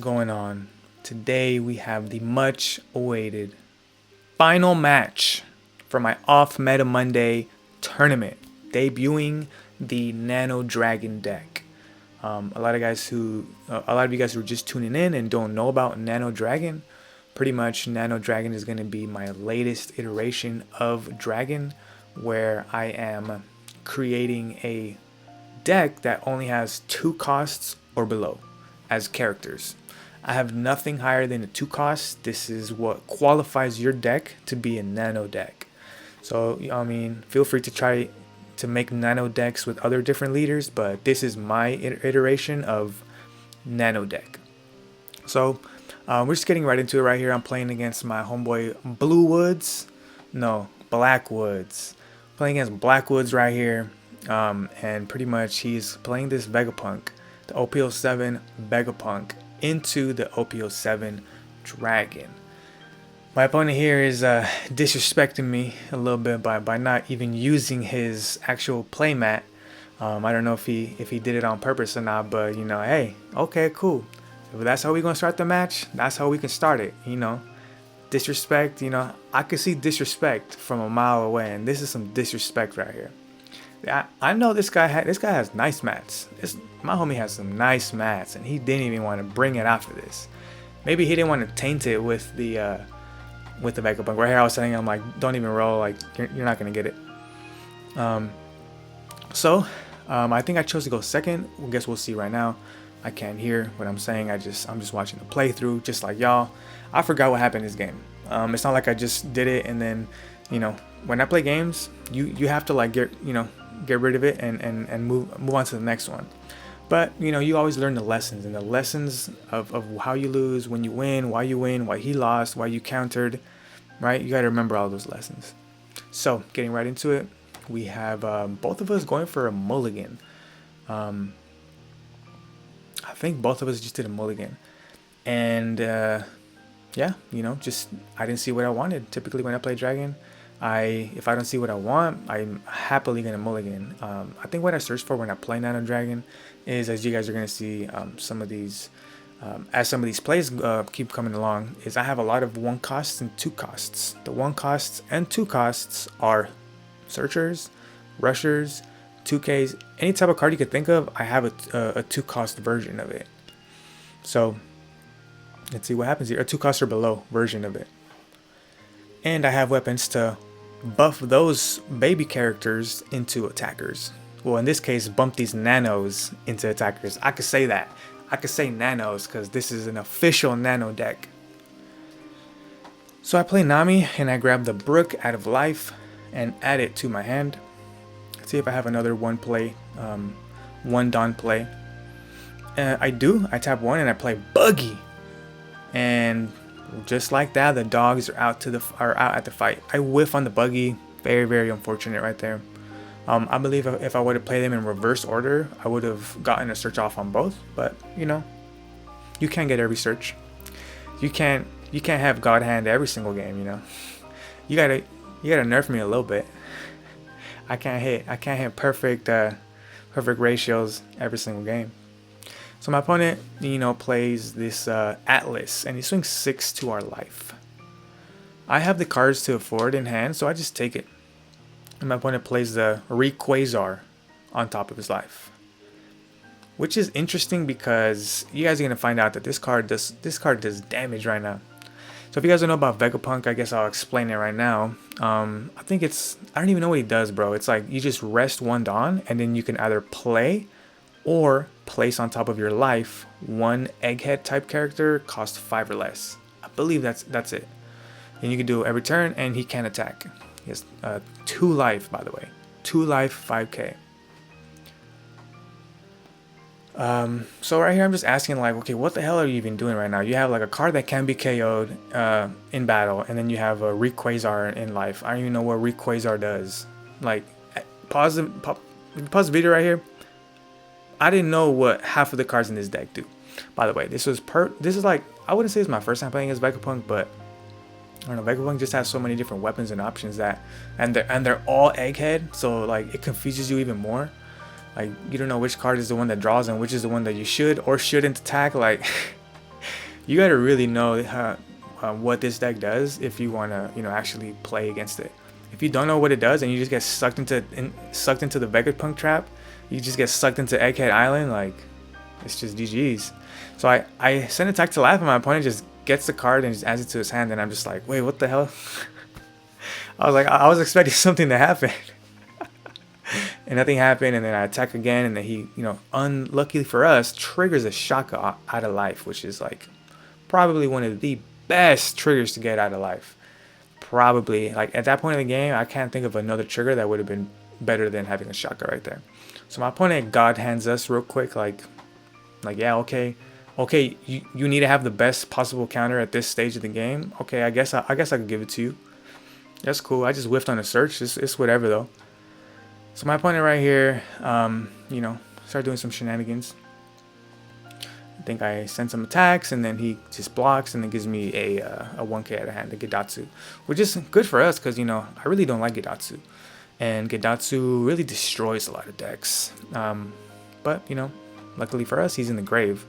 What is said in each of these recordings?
going on? Today we have the much awaited final match for my off Meta Monday tournament, debuting the Nano Dragon Deck. A lot of you guys who are just tuning in and don't know about Nano Dragon, pretty much Nano Dragon is going to be my latest iteration of Dragon, where I am creating a deck that only has 2 costs or below as characters. I have nothing higher than a 2 cost. This is what qualifies your deck to be a Nano deck. So I mean, feel free to try to make Nano decks with other different leaders, but this is my iteration of Nano deck. So we're just getting right into it right here. I'm playing against my homeboy Blackwoods. Playing against Blackwoods right here. And pretty much he's playing this Vegapunk, the OP07 Vegapunk, into the OP07 Dragon. My opponent here is disrespecting me a little bit by not even using his actual playmat. I don't know if he did it on purpose or not, but you know, hey, okay, cool. If that's how we're gonna start the match, that's how we can start it. You know, disrespect. You know, I could see disrespect from a mile away, and this is some disrespect right here. I know this guy has nice mats. My homie has some nice mats, and he didn't even want to bring it out for this. Maybe he didn't want to taint it with the Vegapunk. Right here I was telling him, like, don't even roll, like you're not gonna get it. I think I chose to go second. I guess we'll see right now. I can't hear what I'm saying. I'm just watching the playthrough, just like y'all. I forgot what happened in this game. It's not like I just did it and then, you know, when I play games, you have to like get rid of it and move on to the next one. But you know, you always learn the lessons, and the lessons of how you lose, when you win, why he lost, why you countered, right? You got to remember all those lessons. So getting right into it, we have both of us going for a mulligan. I think both of us just did a mulligan, and yeah, you know, just I didn't see what I wanted. Typically when I play Dragon, if I don't see what I want, I'm happily gonna mulligan. I think what I search for when I play Nano Dragon is, as you guys are gonna see, some of these plays keep coming along, is I have a lot of 1 costs and 2 costs. The 1 costs and 2 costs are searchers, rushers, 2Ks, any type of card you could think of. I have a 2 cost version of it. So let's see what happens here. A 2 cost or below version of it. And I have weapons to buff those baby characters into attackers. Well, in this case, bump these nanos into attackers. I could say that. I could say nanos because this is an official Nano deck. So I play Nami and I grab the Brook out of life and add it to my hand. Let's see if I have another one Dawn play. I do. I tap 1 and I play Buggy. And just like that, the dogs are out at the fight. I whiff on the Buggy. Very, very unfortunate right there. I believe if I would have played them in reverse order, I would have gotten a search off on both. But you know, you can't get every search. You can't have God Hand every single game. You know, you gotta nerf me a little bit. I can't hit perfect ratios every single game. So my opponent, you know, plays this Atlas, and he swings 6 to our life. I have the cards to afford in hand, so I just take it. And my opponent plays the Rayquaza on top of his life, which is interesting because you guys are gonna find out that this card does damage right now. So if you guys don't know about Vegapunk, I guess I'll explain it right now. I don't even know what he does, bro. It's like you just rest 1 Dawn, and then you can either play or place on top of your life 1 egghead type character, cost 5 or less. I believe that's it. And you can do it every turn, and he can attack. He has 2 life, by the way. 2 life, 5k. So right here I'm just asking, like, okay, what the hell are you even doing right now? You have like a card that can be KO'd in battle, and then you have a Rayquaza in life. I don't even know what Rayquaza does. Like, pause the video right here. I didn't know what half of the cards in this deck do. By the way, this is like, I wouldn't say it's my first time playing as Vegapunk, but I don't know, Vegapunk just has so many different weapons and options that, and they're all egghead, so like it confuses you even more. Like, you don't know which card is the one that draws and which is the one that you should or shouldn't attack. Like You gotta really know what this deck does if you wanna, actually play against it. If you don't know what it does and you just get sucked into the Vegapunk trap, you just get sucked into Egghead Island, like it's just GG's. So I send attack to life and my opponent just gets the card and just adds it to his hand, and I'm just like, wait, what the hell? I was expecting something to happen. And nothing happened, and then I attack again, and then he, unluckily for us, triggers a Shaka out of life, which is like probably one of the best triggers to get out of life. Probably, like at that point in the game, I can't think of another trigger that would have been better than having a Shaka right there. So my opponent God hands us real quick, like yeah, okay, you need to have the best possible counter at this stage of the game. Okay, I guess I could give it to you. That's cool. I just whiffed on a search. It's whatever though. So my opponent right here, start doing some shenanigans. I think I send some attacks, and then he just blocks, and then gives me a 1k out of hand, the Gedatsu, which is good for us because, I really don't like Gedatsu. And Gedatsu really destroys a lot of decks. But, luckily for us, he's in the grave.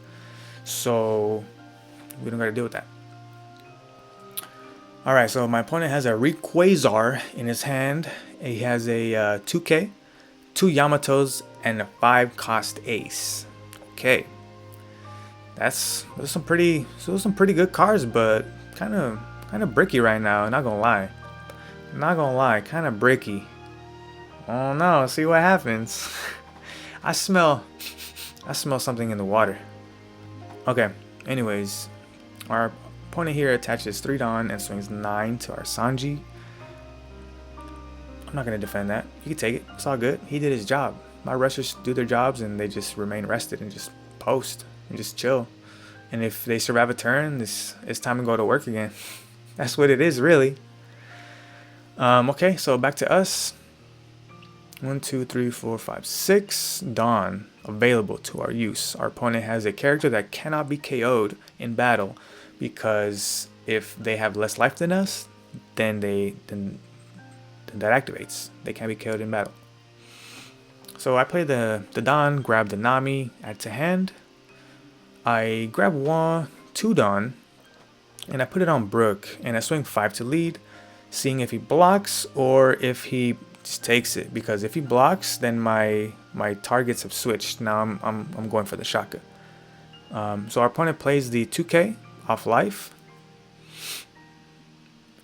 So we don't got to deal with that. Alright, so my opponent has a Rayquaza in his hand. He has a 2k, 2 Yamatos, and a 5-cost ace. Okay. Those are some pretty good cards, but kind of bricky right now, not gonna lie. Kind of bricky. Oh no, see what happens. I smell something in the water. Okay, anyways, our opponent here attaches 3 Dawn and swings 9 to our Sanji. I'm not going to defend that. You can take it. It's all good. He did his job. My rushers do their jobs and they just remain rested and just post and just chill. And if they survive a turn, it's time to go to work again. That's what it is, really. Okay, so back to us. 1, 2, 3, 4, 5, 6 Dawn available to our use. Our opponent has a character that cannot be KO'd in battle because if they have less life than us, then that activates. They can't be KO'd in battle. So I play the Dawn, grab the Nami, add to hand. I grab 2 Dawn, and I put it on Brook, and I swing 5 to lead, seeing if he blocks or if he just takes it. Because if he blocks, then my targets have switched. Now I'm going for the Shaka. So our opponent plays the 2k off life,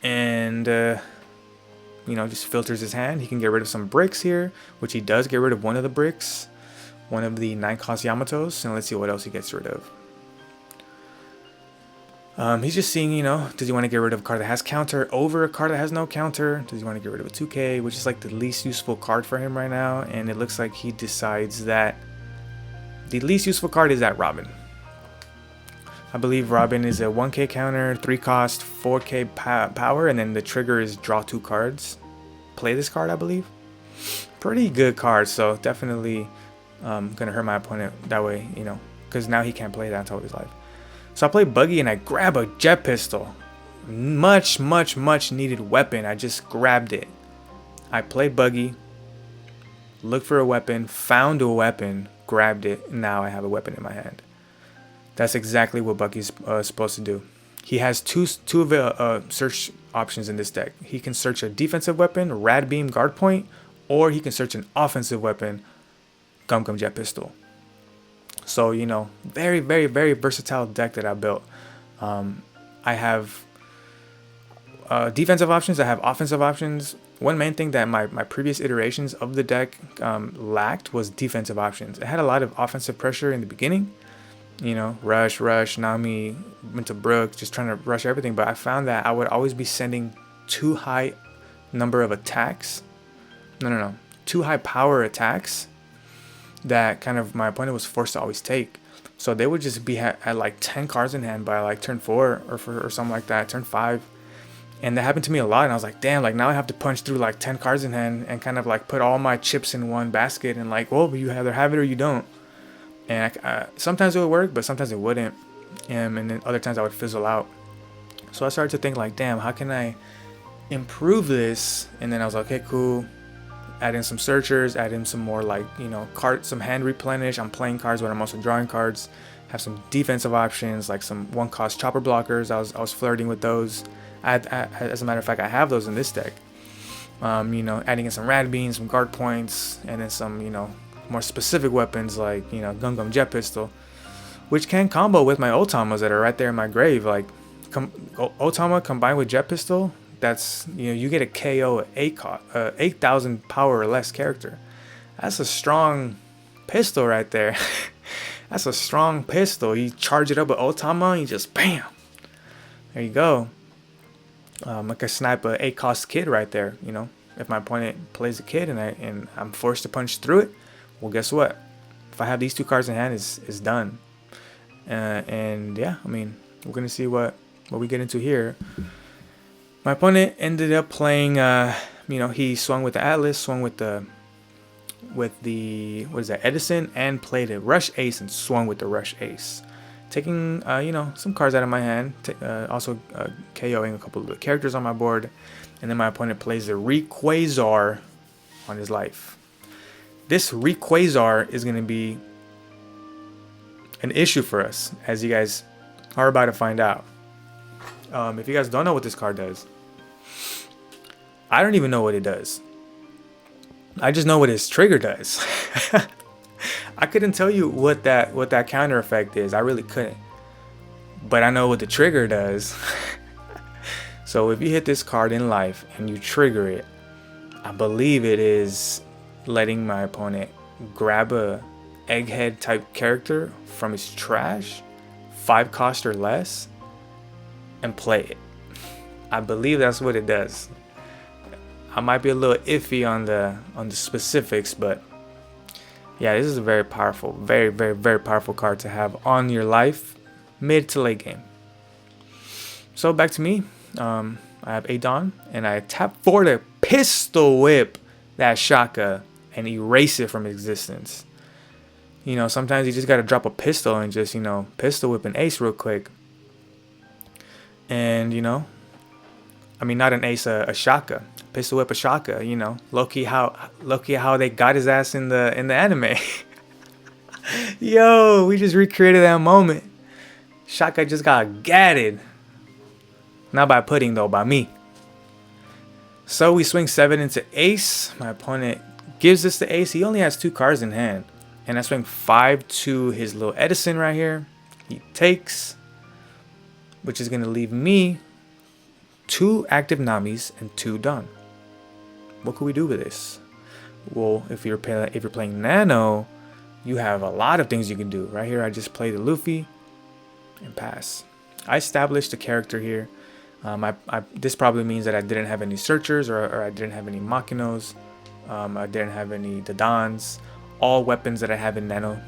and just filters his hand. He can get rid of some bricks here, which he does get rid of one of the bricks, one of the 9-cost Yamatos, and let's see what else he gets rid of. He's just seeing, does he want to get rid of a card that has counter over a card that has no counter? Does he want to get rid of a 2k, which is like the least useful card for him right now? And it looks like he decides that the least useful card is that Robin. I believe Robin is a 1k counter, 3 cost, 4k power, and then the trigger is draw 2 cards. Play this card, I believe. Pretty good card, so definitely gonna hurt my opponent that way, because now he can't play that until his life. So I play Buggy and I grab a jet pistol. Much needed weapon. I just grabbed it. I played Buggy, looked for a weapon, found a weapon, grabbed it, and now I have a weapon in my hand. That's exactly what Buggy's supposed to do. He has two search options in this deck. He can search a defensive weapon, Rad Beam Guard Point, or he can search an offensive weapon, Gum Gum Jet Pistol. So, very versatile deck that I built. I have defensive options. I have offensive options. One main thing that my previous iterations of the deck lacked was defensive options. It had a lot of offensive pressure in the beginning. Rush, Nami, went to Brook, just trying to rush everything. But I found that I would always be sending too high number of attacks. No. Too high power attacks that kind of my opponent was forced to always take. So they would just be at like 10 cards in hand by like turn 4 or something like that, turn 5. And that happened to me a lot, and I was like, damn, like now I have to punch through like 10 cards in hand and kind of like put all my chips in one basket and like, well, you either have it or you don't. And sometimes it would work, but sometimes it wouldn't. And then other times I would fizzle out. So I started to think like, damn, how can I improve this? And then I was like, okay, cool. Add in some searchers, add in some more like, some hand replenish. I'm playing cards, but I'm also drawing cards. have some defensive options like some one-cost chopper blockers. I was flirting with those. As a matter of fact, I have those in this deck. You know, adding in some rad beans, some guard points, and then some, you know, more specific weapons like, you know, Gungam Jet Pistol, which can combo with my Otamas that are right there in my grave. Like Otama combined with Jet Pistol, that's, you know, you get a KO at 8,000 power or less character. That's a strong pistol right there. That's a strong pistol. You charge it up with Otama and you just bam. There you go. I could snipe a 8-cost kid right there. You know, if my opponent plays a kid and I'm forced to punch through it, well, guess what? If I have these 2 cards in hand, it's done. And yeah, I mean, we're gonna see what we get into here. My opponent ended up playing. You know, he swung with the Atlas, swung with the what is that, Edison, and played a Rush Ace and swung with the Rush Ace, taking you know, some cards out of my hand, also KOing a couple of the characters on my board, and then my opponent plays the Rayquaza on his life. This Rayquaza is going to be an issue for us, as you guys are about to find out. If you guys don't know what this card does, I don't even know what it does. I just know what his trigger does. I couldn't tell you what that counter effect is. I really couldn't. But I know what the trigger does. So if you hit this card in life and you trigger it, I believe it is letting my opponent grab a egghead type character from his trash, 5 cost or less, and play it. I believe that's what it does. I might be a little iffy on the specifics, but yeah, this is a very powerful, very, very, very powerful card to have on your life, mid to late game. So back to me. I have Adon, and I tap 4 to pistol whip that Shaka and erase it from existence. You know, sometimes you just gotta drop a pistol and just, you know, pistol whip an ace real quick. And, you know, I mean, not an ace, a Shaka. Pistol whip a Shaka, you know. Low-key how they got his ass in the anime. Yo, we just recreated that moment. Shaka just got gatted. Not by pudding though, by me. So we swing 7 into ace. My opponent gives us the ace. He only has 2 cards in hand. And I swing 5 to his little Edison right here. He takes, which is gonna leave me 2 active Namis and 2 done. What could we do with this? Well, if you're playing Nano, you have a lot of things you can do. Right here, I just play the Luffy and pass. I established a character here. This probably means that I didn't have any searchers, or I didn't have any Makinos. I didn't have any Dodons. All weapons that I have in Nano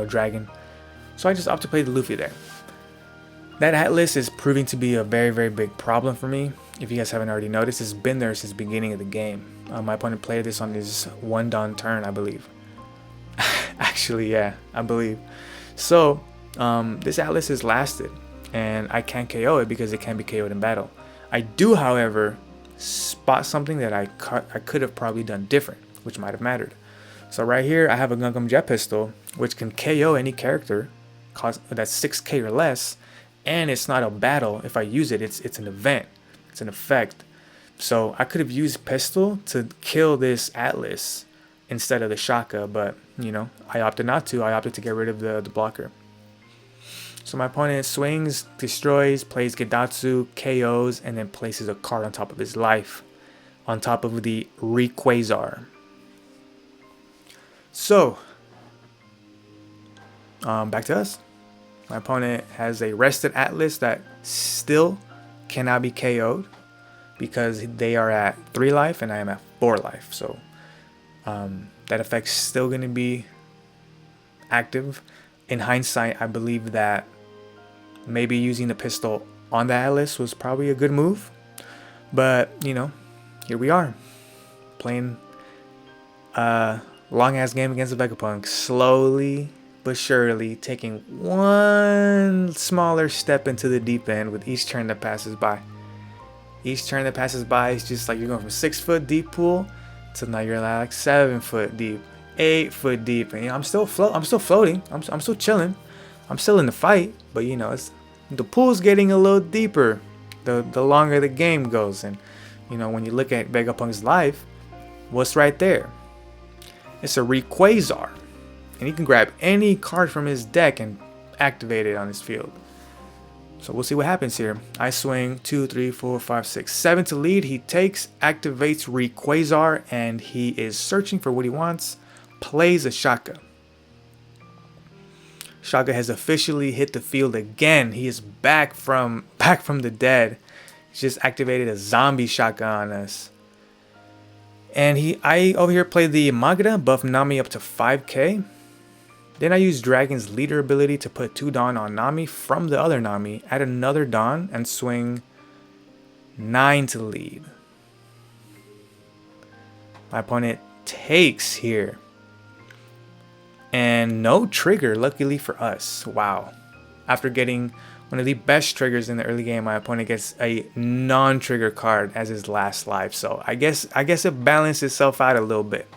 Dragon. So I just opted to play the Luffy there. That Atlas is proving to be a very, very big problem for me. If you guys haven't already noticed, it's been there since the beginning of the game. My opponent played this on his 1 Dawn turn, I believe. Actually, yeah, I believe. So, this Atlas has lasted, and I can't KO it because it can be KO'd in battle. I do, however, spot something that I could have probably done different, which might have mattered. So right here, I have a Gungam Jet Pistol, which can KO any character that's 6k or less, and it's not a battle. If I use it, it's an event. It's an effect. So I could have used pistol to kill this Atlas instead of the Shaka, but, you know, I opted not to. I opted to get rid of the blocker. So my opponent swings, destroys, plays Gedatsu, KOs, and then places a card on top of his life, on top of the Rayquaza. So, back to us. My opponent has a rested Atlas that still cannot be KO'd because they are at 3 life and I am at 4 life. So that effect's still going to be active. In hindsight, I believe that maybe using the pistol on the Atlas was probably a good move. But, you know, here we are. Playing a long-ass game against the Vegapunk. Slowly but surely taking one smaller step into the deep end with each turn that passes by. Each turn that passes by is just like you're going from 6 foot deep pool to now you're like 7 foot deep. 8 foot deep, and I'm still floating. I'm still chilling. I'm still in the fight, but the pool's getting a little deeper the longer the game goes. And when you look at Vegapunk's life, what's right there? It's a Rayquaza, and he can grab any card from his deck and activate it on his field. So we'll see what happens here. I swing 2, 3, 4, 5, 6, 7 to lead. He takes, activates Rayquaza, and he is searching for what he wants. Plays a Shaka. Shaka has officially hit the field again. He is back from the dead. He just activated a zombie Shaka on us. And I over here played the Magda, buff Nami up to 5k. Then I used Dragon's leader ability to put 2 Dawn on Nami from the other Nami, add another Dawn, and swing 9 to lead. My opponent takes here. And no trigger, luckily for us. Wow. After getting one of the best triggers in the early game, my opponent gets a non-trigger card as his last life. So I guess it balanced itself out a little bit.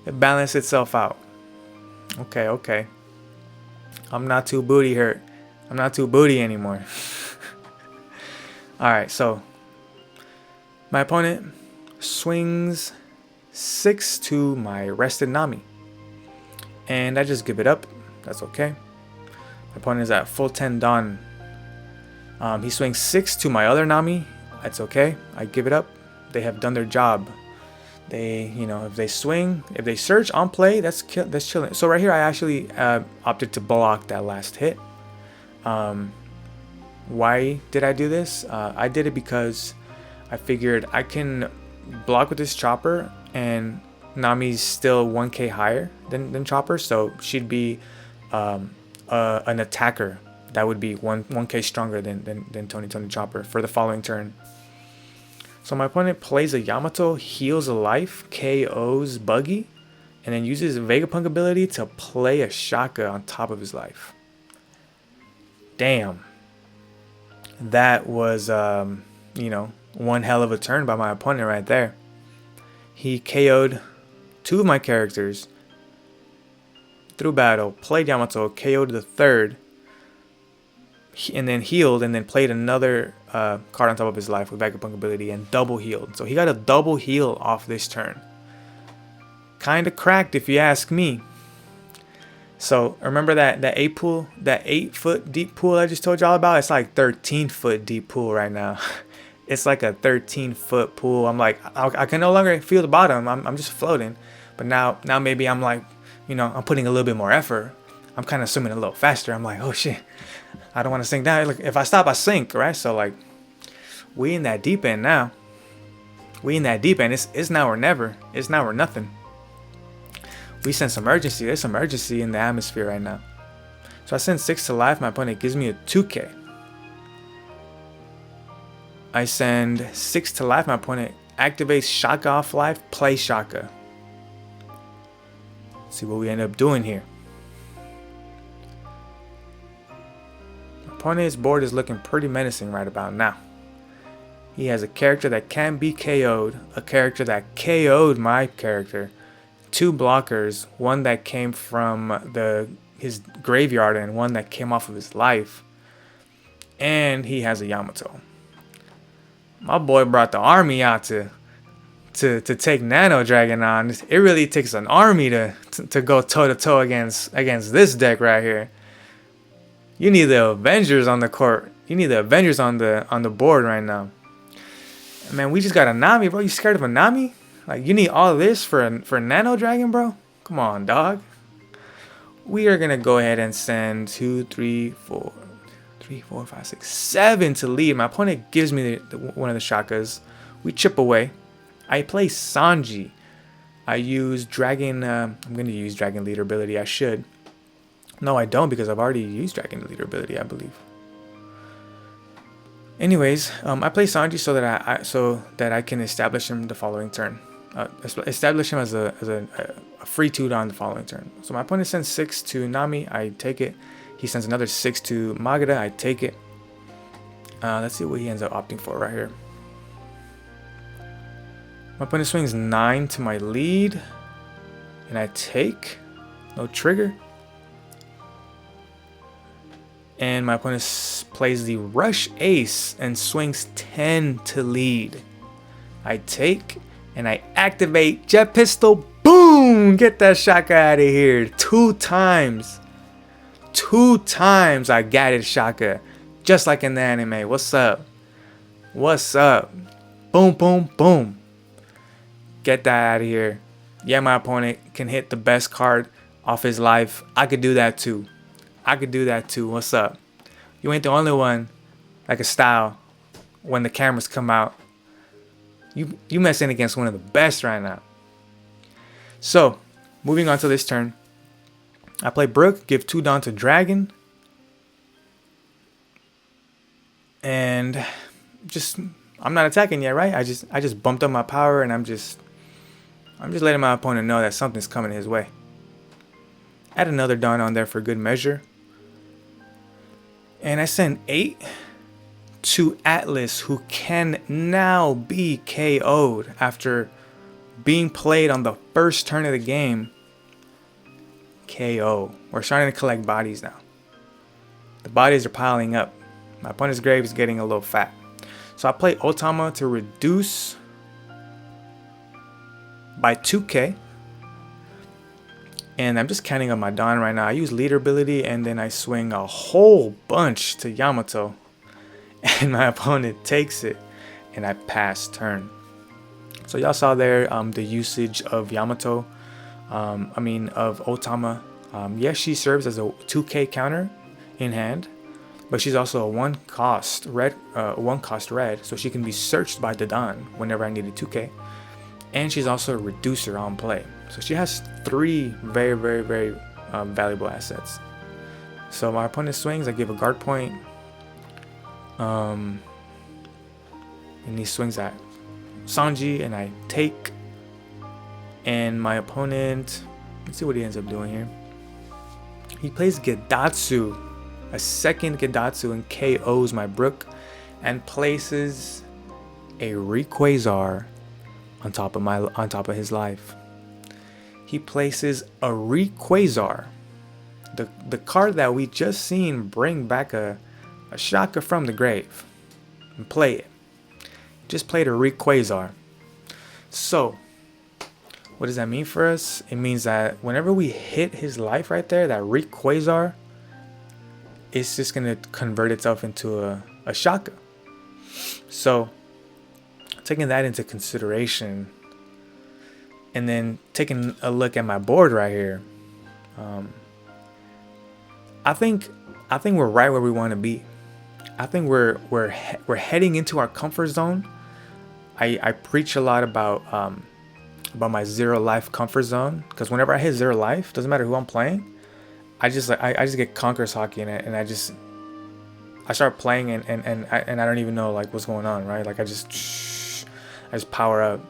It balanced itself out. Okay. I'm not too booty hurt. I'm not too booty anymore. Alright, so my opponent swings 6 to my rested Nami. And I just give it up. That's okay. My opponent is at full 10 Dawn. He swings 6 to my other Nami. That's okay. I give it up. They have done their job. They, if they swing, if they search on play, that's chilling. So right here, I actually opted to block that last hit. Why did I do this? I did it because I figured I can block with this Chopper, and Nami's still 1k higher than Chopper, so she'd be an attacker that would be 1k stronger than Tony Chopper for the following turn. So my opponent plays a Yamato, heals a life, KOs Buggy, and then uses Vegapunk ability to play a Shaka on top of his life. Damn. That was, one hell of a turn by my opponent right there. He KO'd 2 of my characters through battle, played Yamato, KO'd the 3rd, and then healed, and then played another card on top of his life with Vegapunk ability and double healed. So he got a double heal off this turn. Kinda cracked if you ask me. So remember that 8 foot deep pool I just told y'all about? It's like 13 foot deep pool right now. It's like a 13-foot pool. I'm like, I can no longer feel the bottom. I'm just floating. But now maybe I'm like, I'm putting a little bit more effort. I'm kind of swimming a little faster. I'm like, oh shit, I don't want to sink down. Like, if I stop, I sink, right? So like, we in that deep end now. We in that deep end. It's now or never. It's now or nothing. We sense emergency. There's some urgency in the atmosphere right now. So I send 6 to life. My opponent gives me a 2k. I send 6 to life. My opponent activates Shaka off life. Play Shaka. Let's see what we end up doing here. My opponent's board is looking pretty menacing right about now. He has a character that can be KO'd, a character that KO'd my character, 2 blockers, one that came from his graveyard and one that came off of his life, and he has a Yamato. My boy brought the army out to take Nano Dragon on. It really takes an army to go toe to toe against this deck right here. You need the Avengers on the court. You need the Avengers on the board right now. Man, we just got a Nami, bro. You scared of a Nami? Like, you need all of this for Nano Dragon, bro? Come on, dog. We are gonna go ahead and send 2, 3, 4, 5, 6, 7 to lead. My opponent gives me one of the Shakas. We chip away. I play Sanji. I use Dragon. I'm gonna use Dragon Leader ability. I should. No, I don't, because I've already used Dragon Leader ability, I believe. Anyways, I play Sanji so that I can establish him the following turn. Establish him as a free 2 on the following turn. So my opponent sends 6 to Nami. I take it. He sends another 6 to Magda. I take it. Let's see what he ends up opting for right here. My opponent swings 9 to my lead. and I take. No trigger. And my opponent plays the rush ace and swings 10 to lead. I take and I activate jet pistol. Boom! Get that shaka out of here. 2 times. 2 times I got it shaka. Just like in the anime. What's up? What's up? Boom, boom, boom. Get that out of here. Yeah, my opponent can hit the best card off his life. I could do that too. I could do that too. What's up? You ain't the only one like a style when the cameras come out. You messing against one of the best right now. So, moving on to this turn. I play Brook, give 2 down to Dragon. And I'm not attacking yet, right? I just bumped up my power and I'm just letting my opponent know that something's coming his way. Add another Dawn on there for good measure. And I send 8 to Atlas, who can now be KO'd after being played on the first turn of the game. KO. We're starting to collect bodies now. The bodies are piling up. My opponent's grave is getting a little fat. So I play Otama to reduce by 2k. And I'm just counting up my Dawn right now. I use leader ability and then I swing a whole bunch to Yamato. And my opponent takes it and I pass turn. So y'all saw there the usage of Yamato. Of Otama. Yes, she serves as a 2k counter in hand. But she's also a 1 cost red, so she can be searched by the Dawn whenever I needed 2k. And she's also a reducer on play. So she has 3 very, very, very valuable assets. So my opponent swings, I give a guard point. And he swings at Sanji and I take. And my opponent, let's see what he ends up doing here. He plays Gedatsu, a second Gedatsu, and KOs my Brook and places a Rayquaza on top of his life. He places a Rayquaza, the card that we just seen bring back a Shaka from the grave, and play it. Just played a Rayquaza. So what does that mean for us? It means that whenever we hit his life right there, that Rayquaza, it's just gonna convert itself into a Shaka. So taking that into consideration, and then taking a look at my board right here, I think we're right where we want to be. I think we're heading into our comfort zone. I preach a lot about my 0 life comfort zone, because whenever I hit 0 life, doesn't matter who I'm playing, I just get conquerors hockey in it, and I start playing and I don't even know like what's going on, right? Like I just power up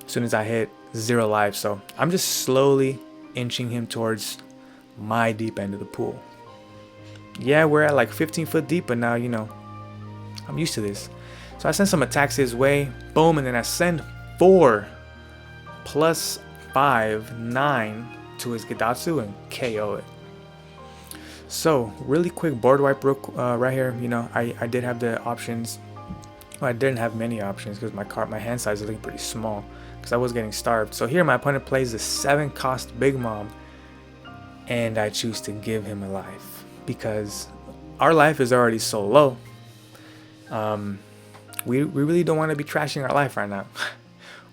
as soon as I hit 0 life. So I'm just slowly inching him towards my deep end of the pool. Yeah, we're at like 15 foot deep, but now, you know, I'm used to this. So I send some attacks his way, boom, and then I send 4 plus 5, 9 to his Gedatsu and KO it. So really quick board wipe right here. You know, I did have the options. Well, I didn't have many options because my hand size is looking pretty small because I was getting starved. So here my opponent plays the 7 cost Big Mom, and I choose to give him a life because our life is already so low. We really don't want to be trashing our life right now.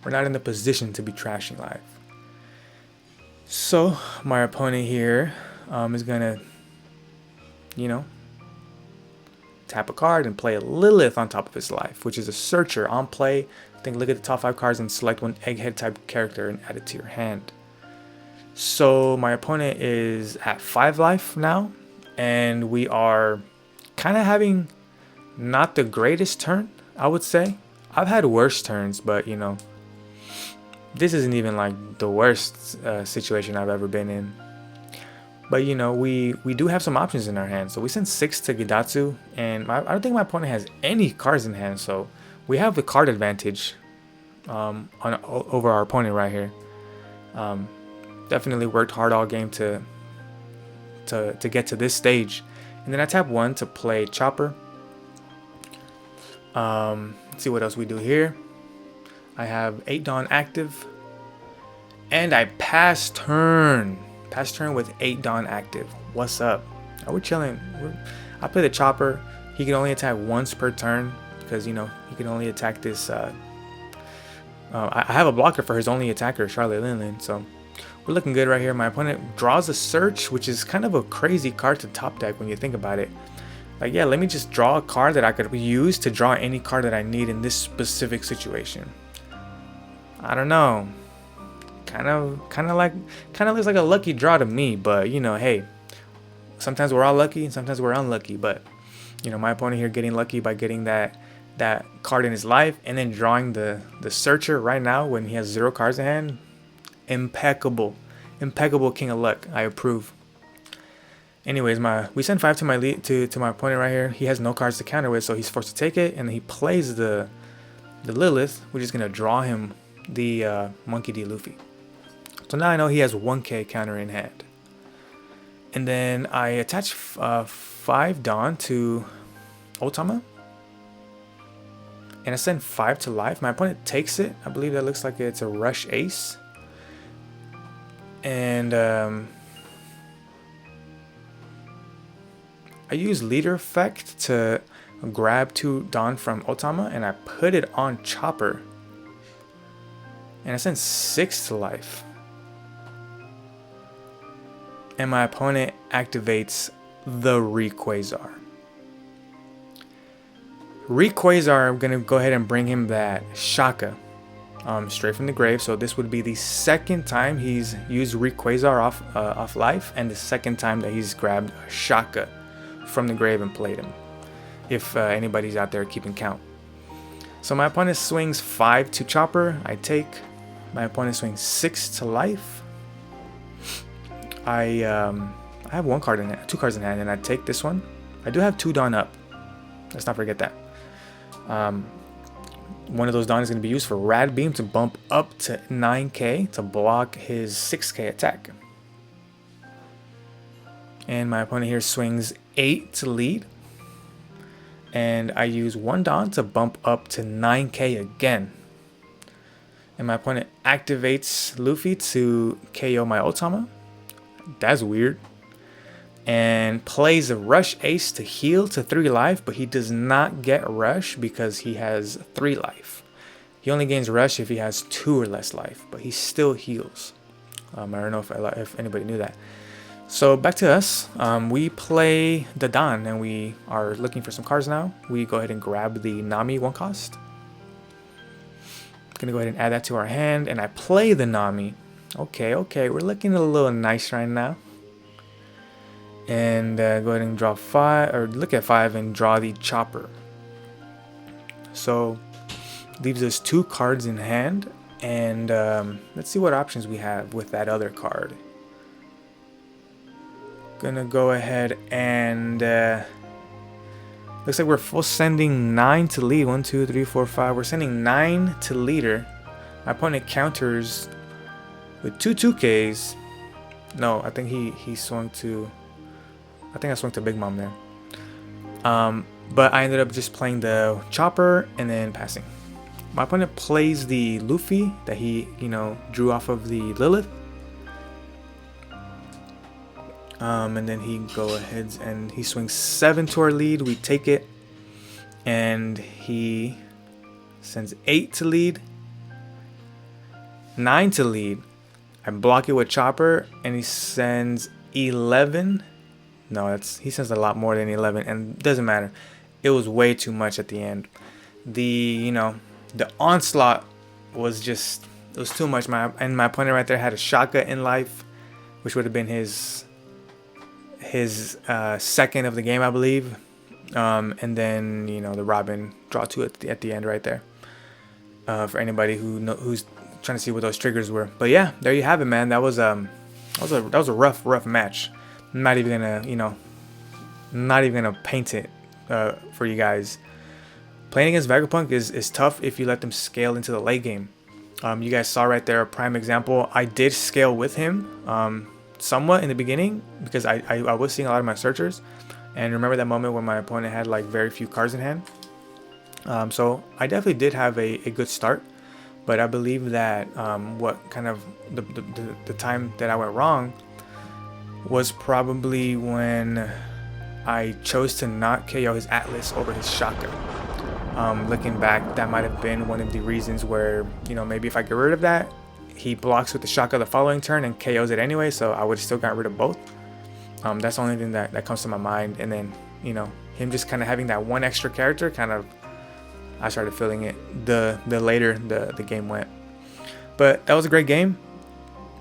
We're not in the position to be trashing life. So my opponent here is gonna, you know, tap a card and play a Lilith on top of his life, which is a searcher on play. I think look at the top 5 cards and select one egghead type character and add it to your hand. So my opponent is at 5 life now, and we are kind of having not the greatest turn, I would say. I've had worse turns, but you know, this isn't even like the worst situation I've ever been in. But you know, we do have some options in our hand. So we sent 6 to Gedatsu, and I don't think my opponent has any cards in hand, so we have the card advantage over our opponent right here. Definitely worked hard all game to get to this stage. And then I tap 1 to play Chopper. Let's see what else we do here. I have 8 Dawn active. And I pass turn. Pass turn with 8 Dawn active. What's up? Oh, we're chilling. I play the Chopper. He can only attack once per turn because, you know, he can only attack this. I have a blocker for his only attacker, Charlotte Linlin. So we're looking good right here. My opponent draws a Search, which is kind of a crazy card to top deck when you think about it. Like, yeah, let me just draw a card that I could use to draw any card that I need in this specific situation. I don't know. Kind of looks like a lucky draw to me, but you know, hey, sometimes we're all lucky and sometimes we're unlucky. But you know, my opponent here getting lucky by getting that card in his life and then drawing the Searcher right now when he has 0 cards in hand. Impeccable King of Luck. I approve. Anyways, we send 5 to my lead to my opponent right here. He has no cards to counter with, so he's forced to take it, and then he plays the Lilith, which is gonna draw him the Monkey D. Luffy. So now I know he has 1k counter in hand. And then I attach 5 Dawn to Otama. And I send 5 to life. My opponent takes it. I believe that looks like it's a Rush Ace. And I use Leader Effect to grab 2 Dawn from Otama. And I put it on Chopper. And I send 6 to life. And my opponent activates the Rayquaza. Rayquaza, I'm going to go ahead and bring him that Shaka straight from the grave. So this would be the second time he's used Rayquaza off life, and the second time that he's grabbed a Shaka from the grave and played him, if anybody's out there keeping count. So my opponent swings 5 to Chopper. I take. My opponent swings 6 to life. I have 2 cards in hand, and I take this one. I do have 2 Dawn up. Let's not forget that. One of those Dawn is going to be used for Rad Beam to bump up to 9k to block his 6k attack. And my opponent here swings 8 to lead. And I use 1 Dawn to bump up to 9k again. And my opponent activates Luffy to KO my Otama. That's weird. And plays a Rush Ace to heal to 3 life, but he does not get Rush because he has 3 life. He only gains Rush if he has 2 or less life, but he still heals. I don't know if anybody knew that. So back to us. We play the Dawn, and we are looking for some cards now. We go ahead and grab the Nami 1 cost. Gonna go ahead and add that to our hand, and I play the Nami. Okay, we're looking a little nice right now. And go ahead and draw 5, or look at 5 and draw the Chopper. So leaves us 2 cards in hand, and let's see what options we have with that other card. Gonna go ahead and looks like we're full sending 9 to lead. 1, 2, 3, 4, 5. We're sending 9 to leader. My opponent counters with 2 2Ks. No, I think he swung to. I think I swung to Big Mom there. But I ended up just playing the Chopper and then passing. My opponent plays the Luffy that he, drew off of the Lilith. And then he go ahead and he swings 7 to our lead. We take it. And he sends 8 to lead. 9 to lead. I block it with Chopper, and he sends 11. No, he sends a lot more than 11, and it doesn't matter. It was way too much at the end. The onslaught was just, it was too much. My opponent right there had a Shaka in life, which would have been his second of the game, I believe. And then the Robin draw 2 at the end right there. For anybody who's trying to see what those triggers were. But yeah, there you have it, man. That was a rough match. I'm not even gonna paint it for you guys. Playing against Vegapunk is tough if you let them scale into the late game. You guys saw right there a prime example. I did scale with him somewhat in the beginning because I was seeing a lot of my searchers, and remember that moment when my opponent had like very few cards in hand. So I definitely did have a good start, but I believe that what kind of the time that I went wrong was probably when I chose to not KO his Atlas over his Shaka. Looking back, that might have been one of the reasons where, you know, maybe if I get rid of that, he blocks with the Shaka the following turn and KOs it anyway, so I would have still got rid of both. That's the only thing that comes to my mind. And then, you know, him just kind of having that one extra character, kind of, I started feeling it the later the game went. But that was a great game.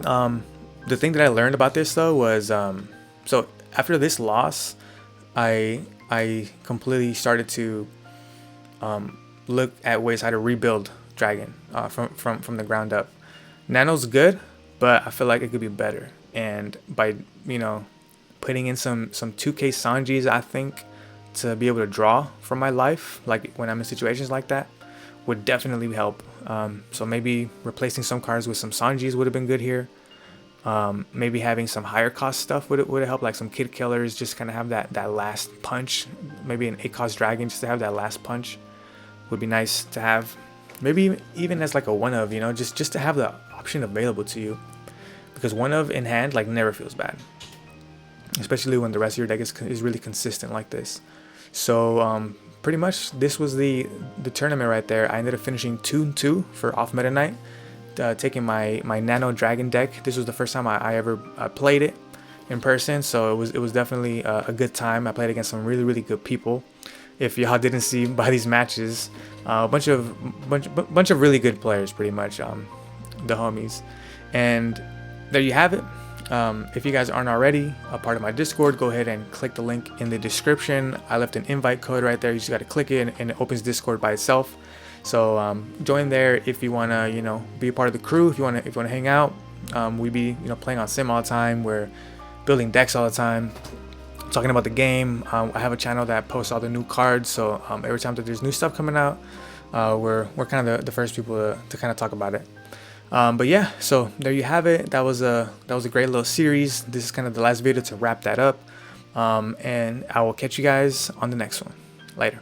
The thing that I learned about this though was, so after this loss, I completely started to look at ways how to rebuild Dragon from the ground up. Nano's good, but I feel like it could be better. And by, you know, putting in some 2K Sanjis, I think, to be able to draw from my life, like when I'm in situations like that, would definitely help. So maybe replacing some cards with some Sanjis would have been good here. Maybe having some higher cost stuff would have helped, like some Kid Killers, just kind of have that last punch. Maybe an 8 cost Dragon just to have that last punch would be nice to have. Maybe even as like a one of, you know, just to have the option available to you, because one of in hand like never feels bad, especially when the rest of your deck is really consistent like this. So pretty much this was the tournament right there. I ended up finishing 2-2 for off meta night, taking my Nano Dragon deck. This was the first time I ever played it in person, so it was definitely a good time. I played against some really good people. If y'all didn't see by these matches, a bunch of really good players, pretty much, the homies. And there you have it. If you guys aren't already a part of my Discord, go ahead and click the link in the description. I left an invite code right there. You just got to click it and it opens Discord by itself. So join there if you want to, you know, be a part of the crew. If you want to hang out, we be, you know, playing on sim all the time. We're building decks all the time, talking about the game. I have a channel that posts all the new cards, so every time that there's new stuff coming out, we're kind of the first people to kind of talk about it. But yeah, so there you have it. That was a great little series. This is kind of the last video to wrap that up, and I will catch you guys on the next one. Later.